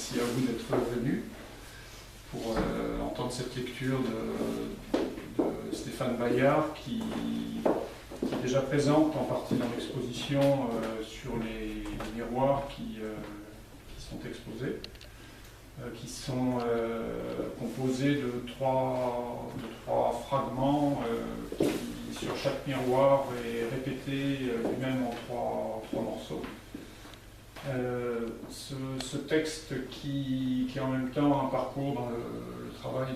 merci à vous d'être venus pour entendre cette lecture de Stéphane Bayard qui est déjà présente en partie dans l'exposition sur les miroirs qui sont exposés, qui sont composés de trois fragments qui, sur chaque miroir, est répété lui-même en trois morceaux. Ce texte qui est en même temps un parcours dans le travail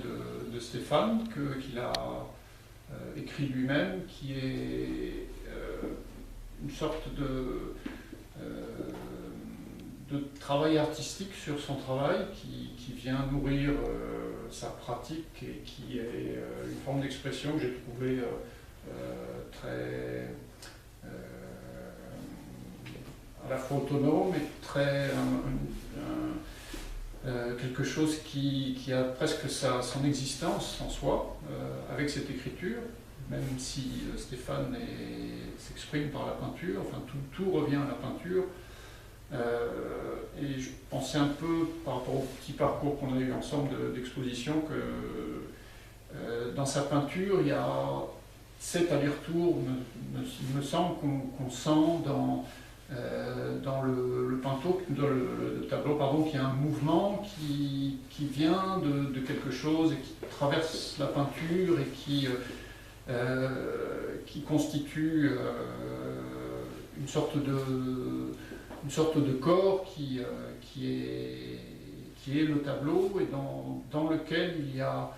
de Stéphane, qu'il a écrit lui-même, qui est une sorte de travail artistique sur son travail, qui vient nourrir sa pratique et qui est une forme d'expression que j'ai trouvée très à la fois autonome et très quelque chose qui a presque son existence en soi avec cette écriture, même si Stéphane s'exprime par la peinture, enfin tout revient à la peinture. Et je pensais un peu, par rapport au petit parcours qu'on a eu ensemble d'exposition, que dans sa peinture, il y a cet aller-retour, il me semble, qu'on sent dans le tableau, pardon, qu'il y a un mouvement qui vient de quelque chose et qui traverse la peinture et qui constitue une sorte de corps qui est le tableau et dans lequel il y a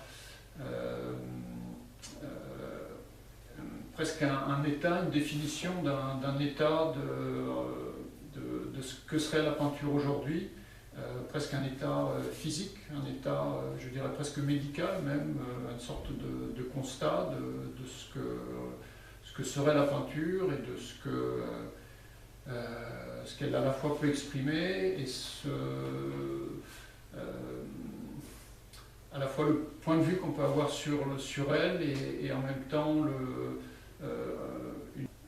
presque un état, une définition d'un état de ce que serait la peinture aujourd'hui, presque un état physique, un état, je dirais presque médical même, une sorte de constat de ce que serait la peinture et de ce qu'elle à la fois peut exprimer et à la fois le point de vue qu'on peut avoir sur elle et en même temps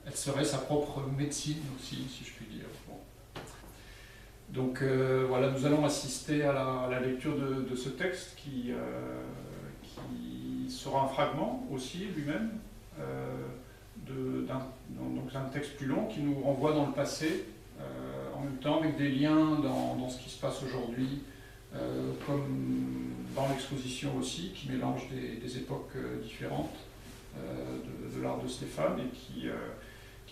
elle serait sa propre médecine aussi, si je puis dire. Bon. Donc voilà, nous allons assister à la lecture de ce texte qui sera un fragment aussi lui-même d'un texte plus long qui nous renvoie dans le passé, en même temps avec des liens dans ce qui se passe aujourd'hui, comme dans l'exposition aussi, qui mélange des époques différentes de l'art de Stéphane et qui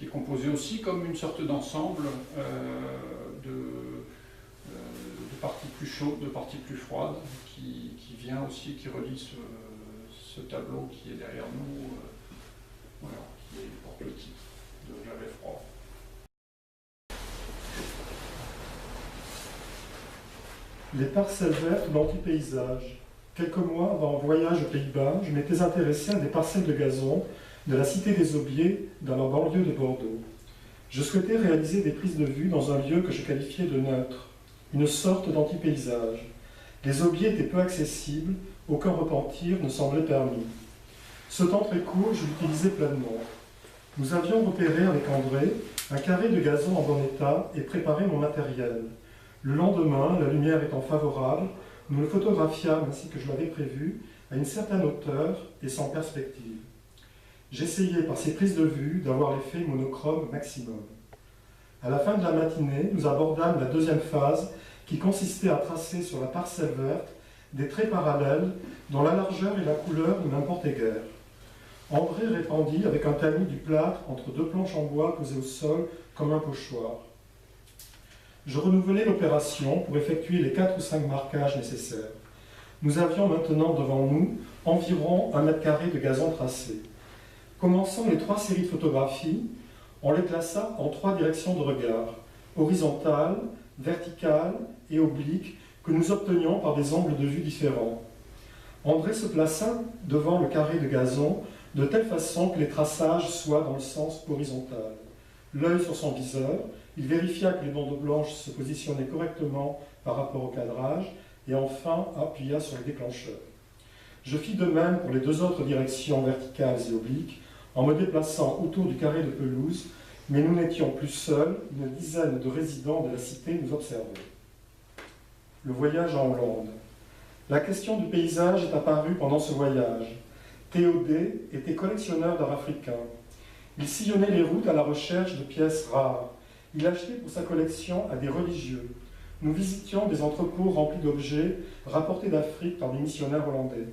est composé aussi comme une sorte d'ensemble de parties plus chaudes, de parties plus froides, qui vient aussi, qui relie ce tableau qui est derrière nous, voilà, qui porte le titre de J'avais froid. Les parcelles vertes d'anti-paysage. Quelques mois avant un voyage aux Pays-Bas, je m'étais intéressé à des parcelles de gazon de la cité des Aubiers, dans la banlieue de Bordeaux. Je souhaitais réaliser des prises de vue dans un lieu que je qualifiais de neutre, une sorte d'anti-paysage. Les Aubiers étaient peu accessibles, aucun repentir ne semblait permis. Ce temps très court, je l'utilisais pleinement. Nous avions repéré avec André un carré de gazon en bon état et préparé mon matériel. Le lendemain, la lumière étant favorable, nous le photographiâmes ainsi que je l'avais prévu, à une certaine hauteur et sans perspective. J'essayais par ces prises de vue d'avoir l'effet monochrome maximum. À la fin de la matinée, nous abordâmes la deuxième phase qui consistait à tracer sur la parcelle verte des traits parallèles dont la largeur et la couleur ne m'importaient guère. André répandit avec un tamis du plâtre entre deux planches en bois posées au sol comme un pochoir. Je renouvelai l'opération pour effectuer les 4 ou 5 marquages nécessaires. Nous avions maintenant devant nous environ 1 mètre carré de gazon tracé. Commençant les 3 séries de photographies, on les classa en 3 directions de regard, horizontale, verticale et oblique, que nous obtenions par des angles de vue différents. André se plaça devant le carré de gazon de telle façon que les traçages soient dans le sens horizontal. L'œil sur son viseur, il vérifia que les bandes blanches se positionnaient correctement par rapport au cadrage et enfin appuya sur le déclencheur. Je fis de même pour les 2 autres directions verticales et obliques en me déplaçant autour du carré de pelouse, mais nous n'étions plus seuls, une dizaine de résidents de la cité nous observaient. le voyage en Hollande. La question du paysage est apparue pendant ce voyage. Théo D. était collectionneur d'art africain. Il sillonnait les routes à la recherche de pièces rares. Il achetait pour sa collection à des religieux. Nous visitions des entrepôts remplis d'objets rapportés d'Afrique par des missionnaires hollandais.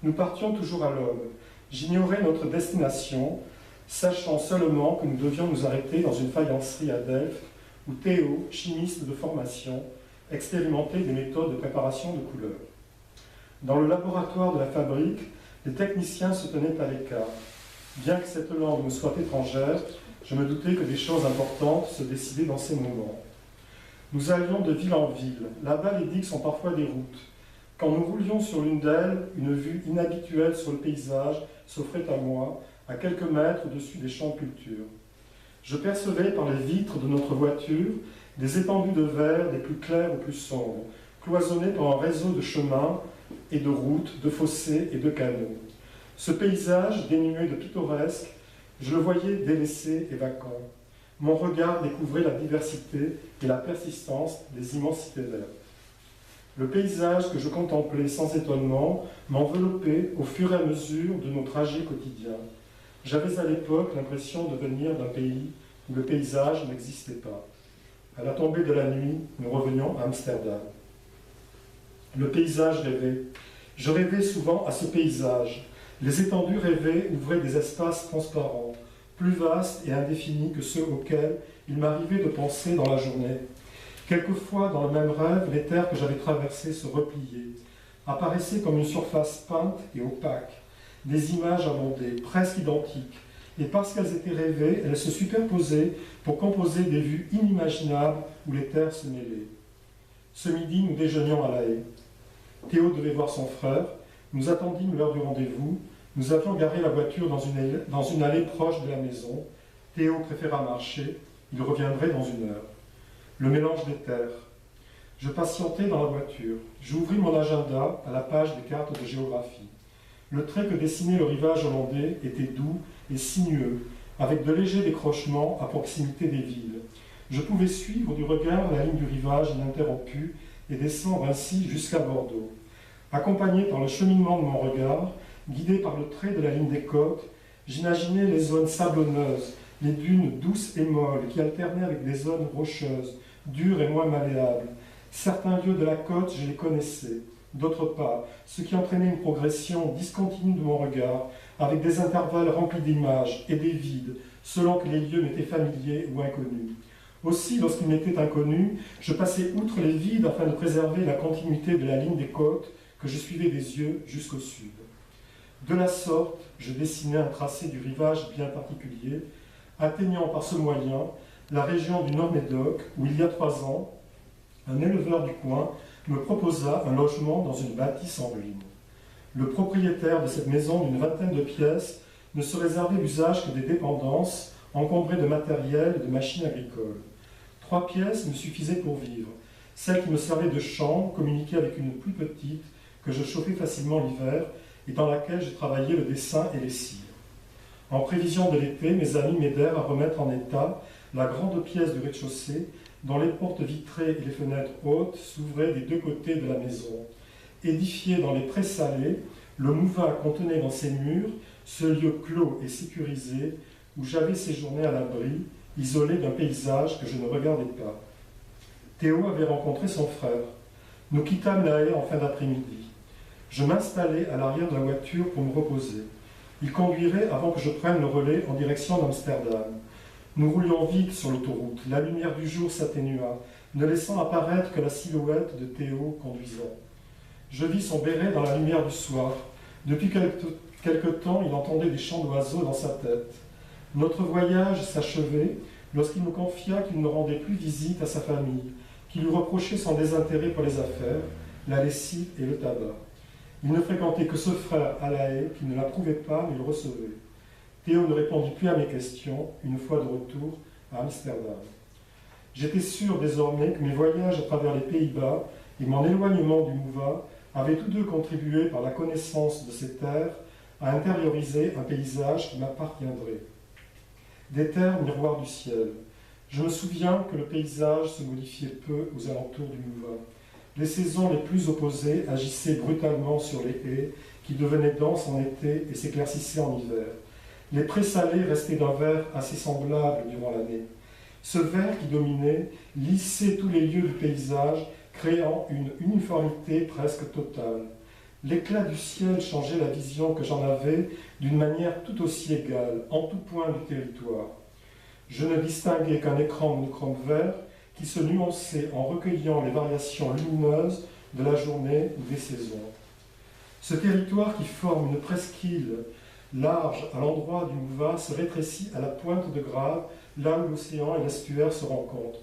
Nous partions toujours à l'aube. J'ignorais notre destination, sachant seulement que nous devions nous arrêter dans une faïencerie à Delft, où Théo, chimiste de formation, expérimentait des méthodes de préparation de couleurs. Dans le laboratoire de la fabrique, les techniciens se tenaient à l'écart. Bien que cette langue me soit étrangère, je me doutais que des choses importantes se décidaient dans ces moments. Nous allions de ville en ville. Là-bas, les digues sont parfois des routes. Quand nous roulions sur l'une d'elles, une vue inhabituelle sur le paysage s'offrait à moi, à quelques mètres au-dessus des champs de culture. Je percevais par les vitres de notre voiture des étendues de verre des plus clairs aux plus sombres, cloisonnées par un réseau de chemins et de routes, de fossés et de canaux. Ce paysage, dénué de pittoresque, je le voyais délaissé et vacant. Mon regard découvrait la diversité et la persistance des immensités vertes. Le paysage que je contemplais sans étonnement m'enveloppait au fur et à mesure de nos trajets quotidiens. J'avais à l'époque l'impression de venir d'un pays où le paysage n'existait pas. À la tombée de la nuit, nous revenions à Amsterdam. Le paysage rêvait. Je rêvais souvent à ce paysage. Les étendues rêvées ouvraient des espaces transparents, plus vastes et indéfinis que ceux auxquels il m'arrivait de penser dans la journée. Quelquefois, dans le même rêve, les terres que j'avais traversées se repliaient, apparaissaient comme une surface peinte et opaque, des images abondées, presque identiques, et parce qu'elles étaient rêvées, elles se superposaient pour composer des vues inimaginables où les terres se mêlaient. Ce midi, nous déjeunions à La Haye. Théo devait voir son frère. Nous attendîmes l'heure du rendez-vous. Nous avions garé la voiture dans une allée proche de la maison. Théo préféra marcher. Il reviendrait dans une heure. Le mélange des terres. Je patientais dans la voiture. J'ouvris mon agenda à la page des cartes de géographie. Le trait que dessinait le rivage hollandais était doux et sinueux, avec de légers décrochements à proximité des villes. Je pouvais suivre du regard la ligne du rivage ininterrompue et descendre ainsi jusqu'à Bordeaux. Accompagné par le cheminement de mon regard, guidé par le trait de la ligne des côtes, j'imaginais les zones sablonneuses, les dunes douces et molles qui alternaient avec des zones rocheuses, dures et moins malléables. Certains lieux de la côte, je les connaissais, d'autres pas, ce qui entraînait une progression discontinue de mon regard, avec des intervalles remplis d'images et des vides, selon que les lieux m'étaient familiers ou inconnus. Aussi, lorsqu'ils m'étaient inconnus, je passais outre les vides afin de préserver la continuité de la ligne des côtes que je suivais des yeux jusqu'au sud. De la sorte, je dessinais un tracé du rivage bien particulier, atteignant par ce moyen la région du Nord-Médoc, où il y a 3 ans, un éleveur du coin me proposa un logement dans une bâtisse en ruine. Le propriétaire de cette maison d'une 20aine de pièces ne se réservait l'usage que des dépendances encombrées de matériel et de machines agricoles. 3 pièces me suffisaient pour vivre. Celle qui me servait de chambre communiquait avec une plus petite que je chauffais facilement l'hiver et dans laquelle je travaillais le dessin et les cires. En prévision de l'été, mes amis m'aidèrent à remettre en état la grande pièce du rez-de-chaussée dont les portes vitrées et les fenêtres hautes s'ouvraient des 2 côtés de la maison. Édifié dans les prés salés, le Mouva contenait dans ses murs ce lieu clos et sécurisé où j'avais séjourné à l'abri, isolé d'un paysage que je ne regardais pas. Théo avait rencontré son frère. Nous quittâmes La Haye en fin d'après-midi. Je m'installai à l'arrière de la voiture pour me reposer. Il conduirait avant que je prenne le relais en direction d'Amsterdam. Nous roulions vite sur l'autoroute. La lumière du jour s'atténua, ne laissant apparaître que la silhouette de Théo conduisant. Je vis son béret dans la lumière du soir. Depuis quelque temps, il entendait des chants d'oiseaux dans sa tête. Notre voyage s'achevait lorsqu'il me confia qu'il ne rendait plus visite à sa famille, qu'il lui reprochait son désintérêt pour les affaires, la lessive et le tabac. Il ne fréquentait que ce frère à La Haye qui ne l'approuvait pas mais le recevait. Théo ne répondit plus à mes questions une fois de retour à Amsterdam. J'étais sûr désormais que mes voyages à travers les Pays-Bas et mon éloignement du Mouva avaient tous deux contribué par la connaissance de ces terres à intérioriser un paysage qui m'appartiendrait. Des terres miroirs du ciel. Je me souviens que le paysage se modifiait peu aux alentours du Mouva. Les saisons les plus opposées agissaient brutalement sur les haies, qui devenaient denses en été et s'éclaircissaient en hiver. Les prés salés restaient d'un vert assez semblable durant l'année. Ce vert qui dominait lissait tous les lieux du paysage, créant une uniformité presque totale. L'éclat du ciel changeait la vision que j'en avais d'une manière tout aussi égale, en tout point du territoire. Je ne distinguais qu'un écran monochrome vert qui se nuançait en recueillant les variations lumineuses de la journée ou des saisons. Ce territoire qui forme une presqu'île large à l'endroit du Mouva se rétrécit à la pointe de Grave, là où l'océan et l'estuaire se rencontrent.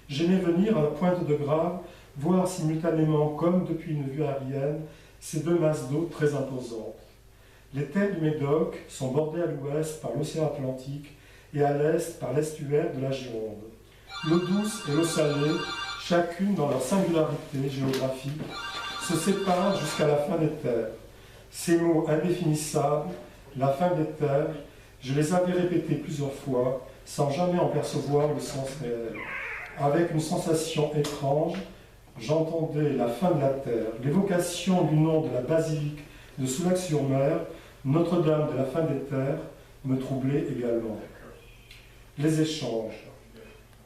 J'aimais venir à la pointe de Grave, voir simultanément, comme depuis une vue aérienne, ces deux masses d'eau très imposantes. Les terres du Médoc sont bordées à l'ouest par l'océan Atlantique et à l'est par l'estuaire de la Gironde. L'eau douce et l'eau salée, chacune dans leur singularité géographique, se séparent jusqu'à la fin des terres. Ces mots indéfinissables, la fin des terres, je les avais répétés plusieurs fois, sans jamais en percevoir le sens réel. Avec une sensation étrange, j'entendais la fin de la terre, l'évocation du nom de la basilique de Soulac-sur-Mer, Notre-Dame de la fin des terres, me troublait également. Les échanges.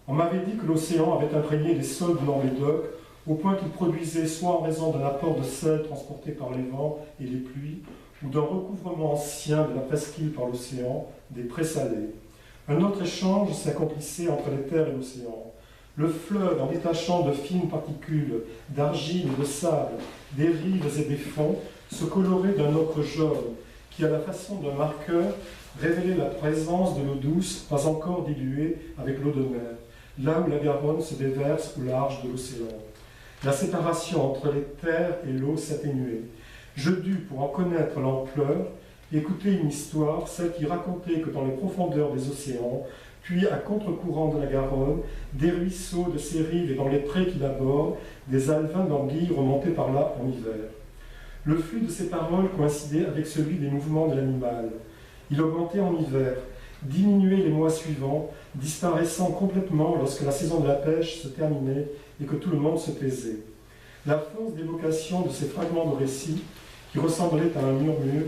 On m'avait dit que l'océan avait imprégné les sols du Nord-Médoc au point qu'il produisait, soit en raison d'un apport de sel transporté par les vents et les pluies, ou d'un recouvrement ancien de la presqu'île par l'océan, des prés salés. Un autre échange s'accomplissait entre les terres et l'océan. Le fleuve, en détachant de fines particules d'argile et de sable, des rives et des fonds, se colorait d'un ocre jaune, qui, à la façon d'un marqueur, révélait la présence de l'eau douce, pas encore diluée avec l'eau de mer, là où la Garonne se déverse au large de l'océan. La séparation entre les terres et l'eau s'atténuait. Je dus, pour en connaître l'ampleur, écouter une histoire, celle qui racontait que dans les profondeurs des océans, puis à contre-courant de la Garonne, des ruisseaux de ses rives et dans les prés qui l'abordent, des alevins d'anguilles remontaient par là en hiver. Le flux de ces paroles coïncidait avec celui des mouvements de l'animal. Il augmentait en hiver, diminuait les mois suivants, disparaissant complètement lorsque la saison de la pêche se terminait et que tout le monde se taisait. La force d'évocation de ces fragments de récits, qui ressemblaient à un murmure,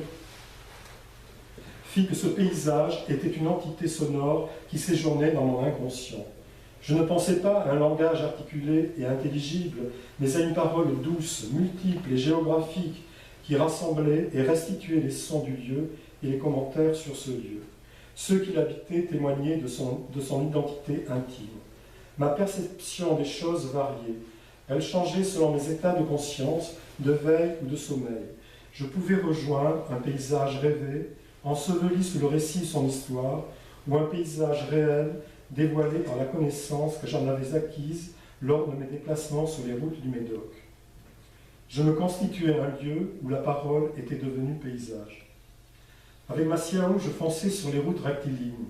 fit que ce paysage était une entité sonore qui séjournait dans mon inconscient. Je ne pensais pas à un langage articulé et intelligible, mais à une parole douce, multiple et géographique qui rassemblait et restituait les sons du lieu et les commentaires sur ce lieu. Ceux qui l'habitaient témoignaient de son identité intime. Ma perception des choses variait. Elle changeait selon mes états de conscience, de veille ou de sommeil. Je pouvais rejoindre un paysage rêvé, enseveli sous le récit de son histoire, ou un paysage réel, dévoilé par la connaissance que j'en avais acquise lors de mes déplacements sur les routes du Médoc. Je me constituais un lieu où la parole était devenue paysage. Avec ma Siao, je fonçais sur les routes rectilignes.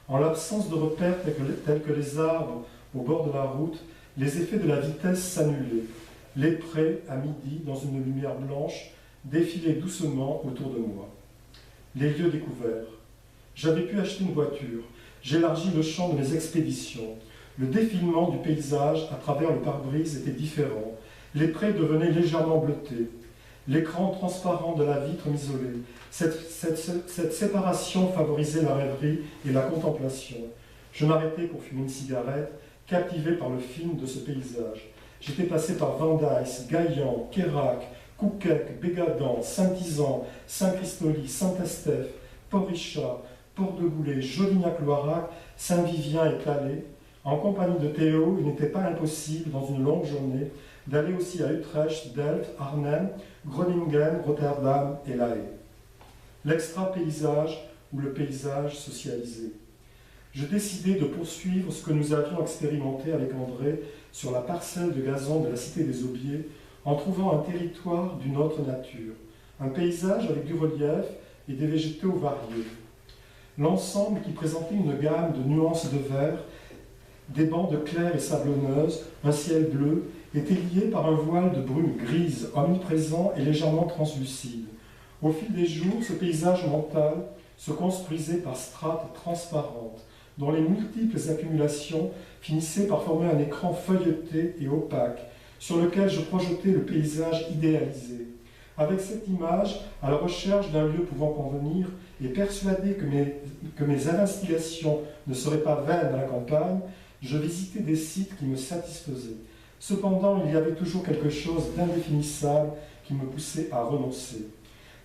En l'absence de repères tels que les arbres au bord de la route, les effets de la vitesse s'annulaient. Les prés, à midi, dans une lumière blanche, défilaient doucement autour de moi. Les lieux découverts. J'avais pu acheter une voiture. J'élargis le champ de mes expéditions. Le défilement du paysage à travers le pare-brise était différent. Les prés devenaient légèrement bleutés. L'écran transparent de la vitre m'isolait. Cette séparation favorisait la rêverie et la contemplation. Je m'arrêtais pour fumer une cigarette, captivé par le film de ce paysage. J'étais passé par Vendaïs, Gaillan, Quérac, Couquec, Bégadan, Saint-Isan, Saint-Christoli, Saint-Estèphe, Port-Richard, Port-de-Goulet, Jolignac-Loirac, Saint-Vivien et Calais. En compagnie de Théo, il n'était pas impossible, dans une longue journée, d'aller aussi à Utrecht, Delft, Arnhem, Groningen, Rotterdam et La Haye. L'extra-paysage ou le paysage socialisé. Je décidai de poursuivre ce que nous avions expérimenté avec André sur la parcelle de gazon de la Cité des Aubiers, en trouvant un territoire d'une autre nature, un paysage avec du relief et des végétaux variés. L'ensemble qui présentait une gamme de nuances de vert, des bandes claires et sablonneuses, un ciel bleu, était lié par un voile de brume grise, omniprésent et légèrement translucide. Au fil des jours, ce paysage mental se construisait par strates transparentes, dont les multiples accumulations finissaient par former un écran feuilleté et opaque, sur lequel je projetais le paysage idéalisé. Avec cette image, à la recherche d'un lieu pouvant convenir, et persuadé que mes investigations ne seraient pas vaines à la campagne, je visitais des sites qui me satisfaisaient. Cependant, il y avait toujours quelque chose d'indéfinissable qui me poussait à renoncer.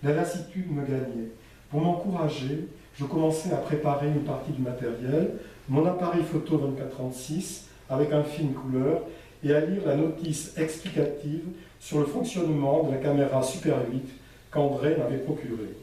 La lassitude me gagnait. Pour m'encourager, je commençais à préparer une partie du matériel, mon appareil photo 24-36 avec un film couleur et à lire la notice explicative sur le fonctionnement de la caméra Super 8 qu'André m'avait procurée.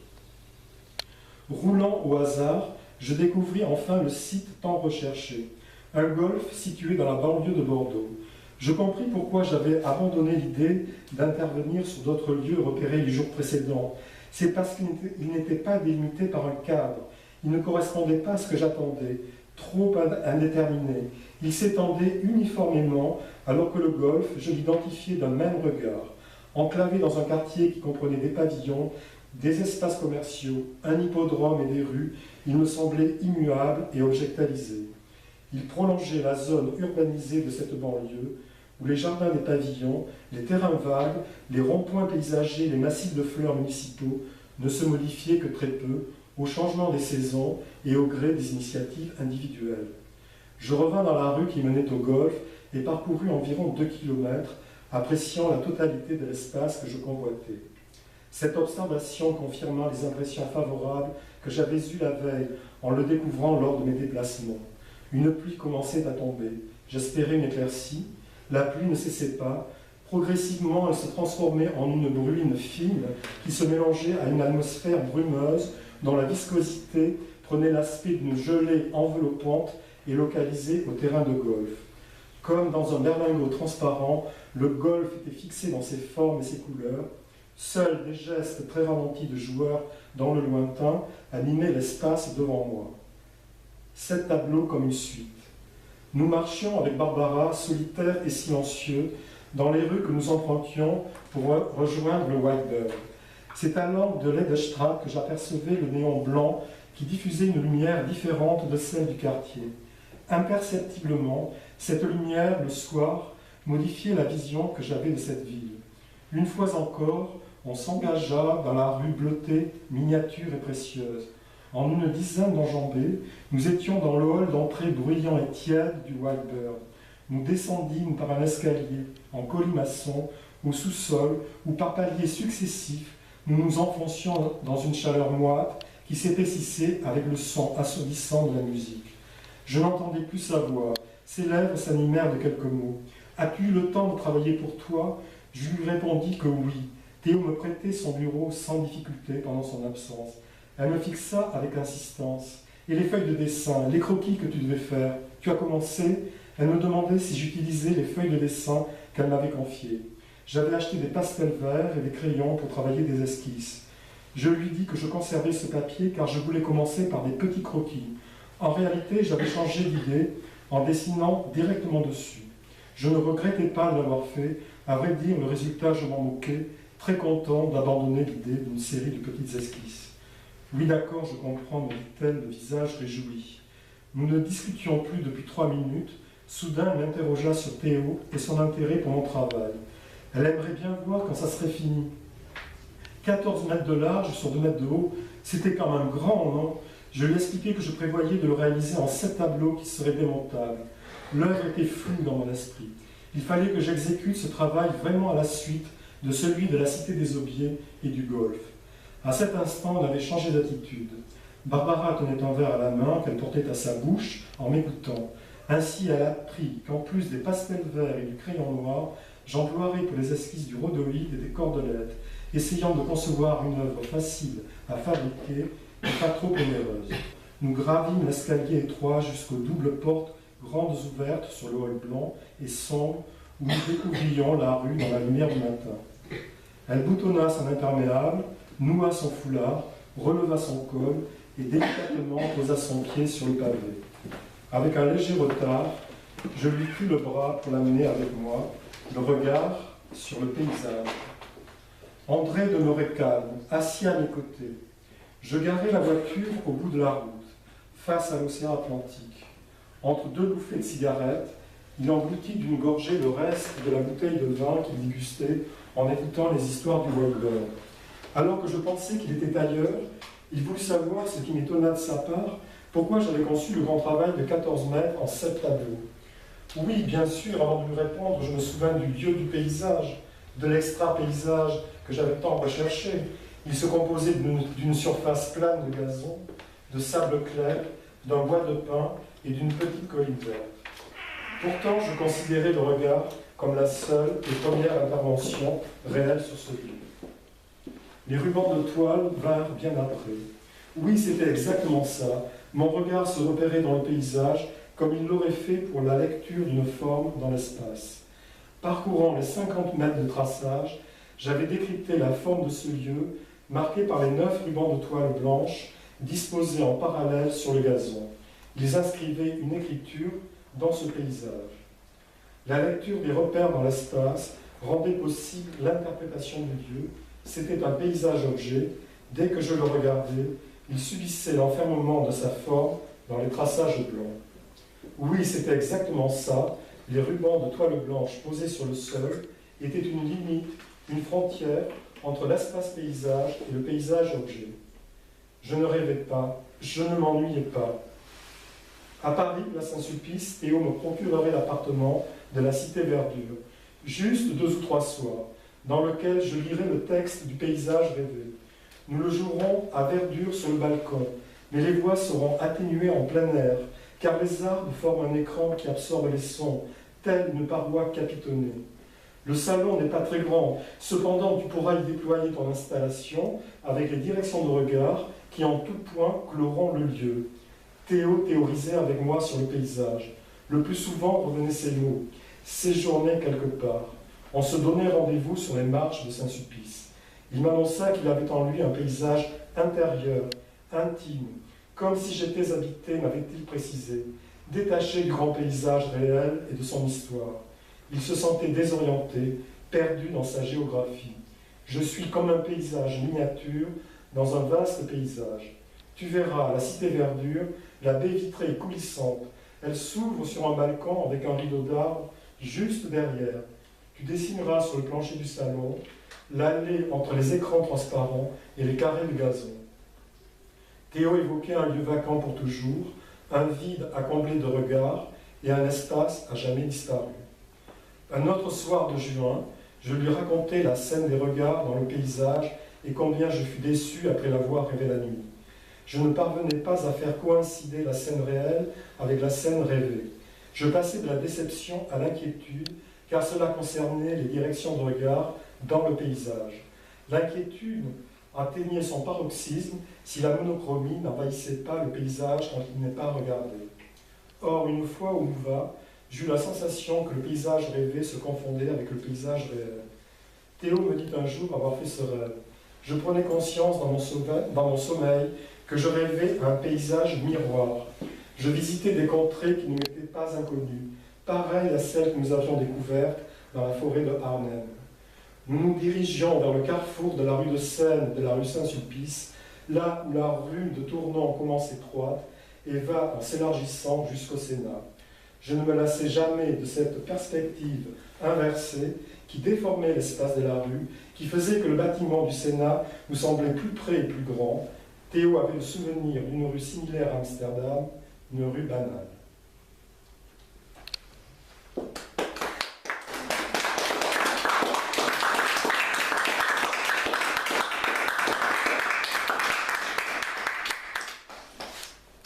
Roulant au hasard, je découvris enfin le site tant recherché, un golf situé dans la banlieue de Bordeaux. Je compris pourquoi j'avais abandonné l'idée d'intervenir sur d'autres lieux repérés les jours précédents. C'est parce qu'il n'était pas délimité par un cadre. Il ne correspondait pas à ce que j'attendais, trop indéterminé. Il s'étendait uniformément, alors que le golf, je l'identifiais d'un même regard. Enclavé dans un quartier qui comprenait des pavillons, des espaces commerciaux, un hippodrome et des rues, il me semblait immuable et objectalisé. Il prolongeait la zone urbanisée de cette banlieue, où les jardins des pavillons, les terrains vagues, les ronds-points paysagers, les massifs de fleurs municipaux ne se modifiaient que très peu, au changement des saisons et au gré des initiatives individuelles. Je revins dans la rue qui menait au golf et parcourus environ 2 kilomètres, appréciant la totalité de l'espace que je convoitais. Cette observation confirma les impressions favorables que j'avais eues la veille en le découvrant lors de mes déplacements. Une pluie commençait à tomber. J'espérais une éclaircie. La pluie ne cessait pas. Progressivement, elle se transformait en une bruine fine qui se mélangeait à une atmosphère brumeuse dont la viscosité prenait l'aspect d'une gelée enveloppante et localisée au terrain de golf. Comme dans un berlingot transparent, le golf était fixé dans ses formes et ses couleurs. Seuls des gestes très ralentis de joueurs dans le lointain animaient l'espace devant moi. 7 tableaux comme une suite. Nous marchions avec Barbara, solitaires et silencieux, dans les rues que nous empruntions pour rejoindre le Whitebird. C'est à l'angle de l'Edestraat que j'apercevais le néon blanc qui diffusait une lumière différente de celle du quartier. Imperceptiblement, cette lumière, le soir, modifiait la vision que j'avais de cette ville. Une fois encore, on s'engagea dans la rue bleutée, miniature et précieuse. En une dizaine d'enjambées, nous étions dans le hall d'entrée bruyant et tiède du Whitebird. Nous descendîmes par un escalier en colimaçon au sous-sol où, par paliers successifs, nous nous enfoncions dans une chaleur moite qui s'épaississait avec le son assourdissant de la musique. Je n'entendais plus sa voix. Ses lèvres s'animèrent de quelques mots. « As-tu eu le temps de travailler pour toi ?» Je lui répondis que oui. Théo me prêtait son bureau sans difficulté pendant son absence. Elle me fixa avec insistance. « Et les feuilles de dessin, les croquis que tu devais faire, tu as commencé ?» Elle me demandait si j'utilisais les feuilles de dessin qu'elle m'avait confiées. J'avais acheté des pastels verts et des crayons pour travailler des esquisses. Je lui dis que je conservais ce papier car je voulais commencer par des petits croquis. En réalité, j'avais changé d'idée en dessinant directement dessus. Je ne regrettais pas de l'avoir fait. À vrai dire, le résultat, je m'en moquais, très content d'abandonner l'idée d'une série de petites esquisses. « Oui, d'accord, je comprends, me dit-elle, le visage réjoui. Nous ne discutions plus depuis 3 minutes. Soudain, elle m'interrogea sur Théo et son intérêt pour mon travail. Elle aimerait bien voir quand ça serait fini. 14 mètres de large sur 2 mètres de haut, c'était quand même grand, non? Je lui expliquai que je prévoyais de le réaliser en 7 tableaux qui seraient démontables. L'œuvre était floue dans mon esprit. Il fallait que j'exécute ce travail vraiment à la suite de celui de la Cité des Aubiers et du golf. À cet instant, on avait changé d'attitude. Barbara tenait un verre à la main qu'elle portait à sa bouche en m'écoutant. Ainsi, elle a appris qu'en plus des pastels verts et du crayon noir, j'emploierais pour les esquisses du rhodoïde et des cordelettes, essayant de concevoir une œuvre facile à fabriquer et pas trop onéreuse. Nous gravîmes l'escalier étroit jusqu'aux doubles portes grandes ouvertes sur le hall blanc et sombre où nous découvrions la rue dans la lumière du matin. Elle boutonna son imperméable, noua son foulard, releva son col et délicatement posa son pied sur le pavé. Avec un léger retard, je lui pris le bras pour l'amener avec moi, le regard sur le paysage. André demeurait calme, assis à mes côtés. Je garai la voiture au bout de la route, face à l'océan Atlantique. Entre 2 bouffées de cigarettes, Il engloutit d'une gorgée le reste de la bouteille de vin qu'il dégustait en écoutant les histoires du Weinberg. Alors que je pensais qu'il était ailleurs, il voulut savoir, ce qui m'étonna de sa part, pourquoi j'avais conçu le grand travail de 14 mètres en 7 tableaux. Oui, bien sûr, avant de lui répondre, je me souvins du lieu du paysage, de l'extra-paysage que j'avais tant recherché. Il se composait d'une surface plane de gazon, de sable clair, d'un bois de pin et d'une petite colline verte. Pourtant, je considérais le regard comme la seule et première intervention réelle sur ce lieu. Les rubans de toile vinrent bien après. Oui, c'était exactement ça. Mon regard se repérait dans le paysage comme il l'aurait fait pour la lecture d'une forme dans l'espace. Parcourant les 50 mètres de traçage, j'avais décrypté la forme de ce lieu, marqué par les 9 rubans de toile blanche disposés en parallèle sur le gazon. Ils inscrivaient une écriture dans ce paysage. La lecture des repères dans l'espace rendait possible l'interprétation du lieu. C'était un paysage-objet. Dès que je le regardais, il subissait l'enfermement de sa forme dans les traçages blancs. Oui, c'était exactement ça. Les rubans de toile blanche posés sur le sol étaient une limite, une frontière entre l'espace-paysage et le paysage-objet. Je ne rêvais pas, je ne m'ennuyais pas. À Paris, place Saint-Sulpice, Théo me procurerait l'appartement de la Cité Verdure, juste 2 ou 3 soirs, dans lequel je lirai le texte du paysage rêvé. Nous le jouerons à Verdure sur le balcon, mais les voix seront atténuées en plein air, car les arbres forment un écran qui absorbe les sons, telle une paroi capitonnée. Le salon n'est pas très grand, cependant tu pourras y déployer ton installation avec les directions de regard qui en tout point cloront le lieu. Théo théorisait avec moi sur le paysage. Le plus souvent revenaient ces mots, séjourner quelque part. On se donnait rendez-vous sur les marches de Saint-Sulpice. Il m'annonça qu'il avait en lui un paysage intérieur, intime, comme si j'étais habité, m'avait-il précisé, détaché du grand paysage réel et de son histoire. Il se sentait désorienté, perdu dans sa géographie. Je suis comme un paysage miniature dans un vaste paysage. Tu verras, à la Cité Verdure, la baie vitrée est coulissante. Elle s'ouvre sur un balcon avec un rideau d'arbres juste derrière. Tu dessineras sur le plancher du salon l'allée entre les écrans transparents et les carrés de gazon. Théo évoquait un lieu vacant pour toujours, un vide à combler de regards et un espace à jamais disparu. Un autre soir de juin, je lui racontai la scène des regards dans le paysage et combien je fus déçu après l'avoir rêvé la nuit. Je ne parvenais pas à faire coïncider la scène réelle avec la scène rêvée. Je passais de la déception à l'inquiétude, car cela concernait les directions de regard dans le paysage. L'inquiétude atteignait son paroxysme si la monochromie n'envahissait pas le paysage quand il n'est pas regardé. Or, une fois au Louva, j'eus la sensation que le paysage rêvé se confondait avec le paysage réel. Théo me dit un jour avoir fait ce rêve. Je prenais conscience dans mon sommeil que je rêvais un paysage miroir. Je visitais des contrées qui ne m'étaient pas inconnues, pareilles à celles que nous avions découvertes dans la forêt de Arnhem. Nous nous dirigions vers le carrefour de la rue de Seine et de la rue Saint-Sulpice, là où la rue de Tournon commence étroite et va en s'élargissant jusqu'au Sénat. Je ne me lassais jamais de cette perspective inversée qui déformait l'espace de la rue, qui faisait que le bâtiment du Sénat nous semblait plus près et plus grand. Théo avait le souvenir d'une rue similaire à Amsterdam, une rue banale.